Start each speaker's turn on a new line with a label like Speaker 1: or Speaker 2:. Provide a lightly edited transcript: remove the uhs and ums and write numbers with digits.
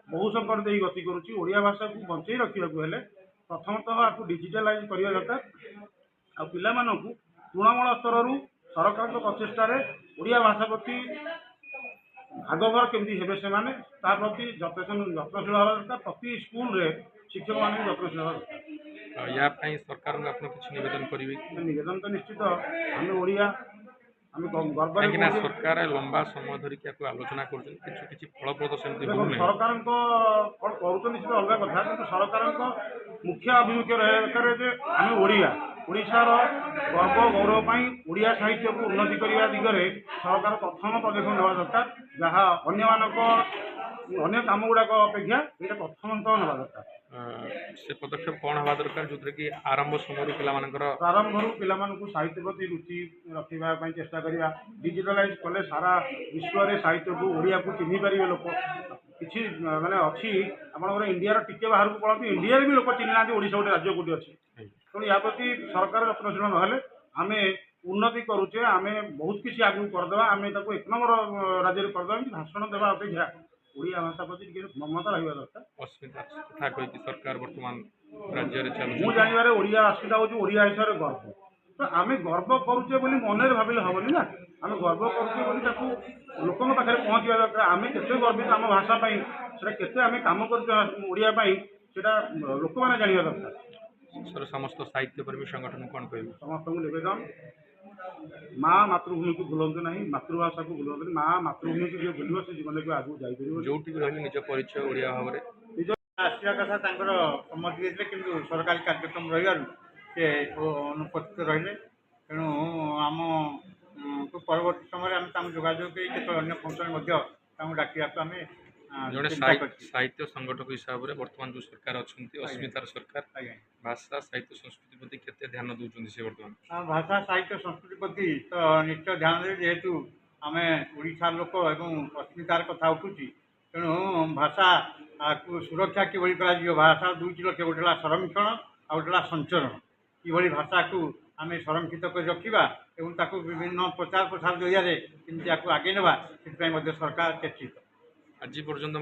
Speaker 1: बहु संकट दे गति करुच्ची। ओडिया भाषा को बंचाई रखा हेले प्रथमतः आपको डिजिटालाइज करने दरकार आ पिलामानंकु तृणमूल स्तर सरकार प्रचेषार ओडिया भाषा प्रति आगभर केमती हेबे से माने ता प्रति यत्नशील हवा दरकार। प्रति स्कूल रे शिक्षक मान यत्नशील हवा दरकार।
Speaker 2: या सरकार को आपन किछ निवेदन करिवे?
Speaker 1: निवेदन तो निश्चित आम ओडिया आम गर्व
Speaker 2: कहीं सरकार लंबा समय धरिक आलोचना कर फलप्रद सेमती
Speaker 1: सरकार कौन निश्चित अलग कथा कि सरकार मुख्य अभिमुख्य रहा दरकार जे आम ओडिया ओडिशार गर्व गौरव ओडिया साहित्य को उन्नति करने दिगरे सरकार प्रथम पदक्षेप नेवा दरकार जहाँ अन्य काम गुड़ाक अपेक्षा ये प्रथमतः नेवा दरकार।
Speaker 2: से पदक्षेप कौन हवा दरकार जो कि आरंभ समय
Speaker 1: प्रारंभ पिलामानंकु साहित्य प्रति रुचि रखा चेष्टा करिया। डिजिटालाइज कले सारा विश्व में साहित्य को ओडिया को चिन्ह पारे लोक किसी माने अच्छी आप इंडिया टिके बाहर को पड़ती इंडिया भी लोक चिन्ह ना ओडिशा गोटे राज्य कौटी अच्छी तेणु या प्रति सरकार यत्नशील ना आम उन्नति करुचे आम बहुत किसी आगू करदे आम एक नंबर राज्य में करदे भाषण देवा अपेक्षा ओडिया भाषा प्रति ममता रहा दरकार।
Speaker 2: सरकार वर्तमान राज्य
Speaker 1: मु जानवर ओडिया अस्मिता हूँ ओडिया हिसाब से गर्व तो आम गर्व करुचे मन भाविले हेनी ना आम गर्व करुचे लोक पाखे पहुँचा दरकार। आम केते गर्वित आम भाषापाई से आम कम कर लोक मैंने जानवा दरकार।
Speaker 2: समस्त साहित्य प्रेमी संगठन कौन कह
Speaker 1: समस्त निवेदन माँ मातृभूमि को भूलु ना मातृभाषा को भूलु माँ मातृभूमि को जो भूल से जीवन को आगे जापर
Speaker 2: जो निज परिचय ओडिया भाव में
Speaker 1: निज आसवा कथा सम्मति देते कि सरकारी कार्यक्रम रही से अनुपस्थित रही तेणु आम परवर्ती समय आम जोगाजोग कर अन्य फंक्शन डाकिया आम
Speaker 2: जड़े साहित्य संगठक हिसाब से वर्तमान जो सरकार अच्छा अस्मितार सरकार भाषा साहित्य संस्कृति प्रति केते ध्यान दौरान से वर्तमान
Speaker 1: भाषा साहित्य संस्कृति प्रति तो निश्चय ध्यान दे जेहेतु आम ओडिशा लोक एवं अस्मितार कथा उठू तेणु भाषा को सुरक्षा किभली कर भाषा दुईटी लक्ष्य गोटे संरक्षण आ गोटे संचरण कि भाषा को आम संरक्षित कर रखा और विभिन्न प्रचार प्रसार जरिए आगे नेवा से सरकार चेष्टित
Speaker 2: आज पर्यंत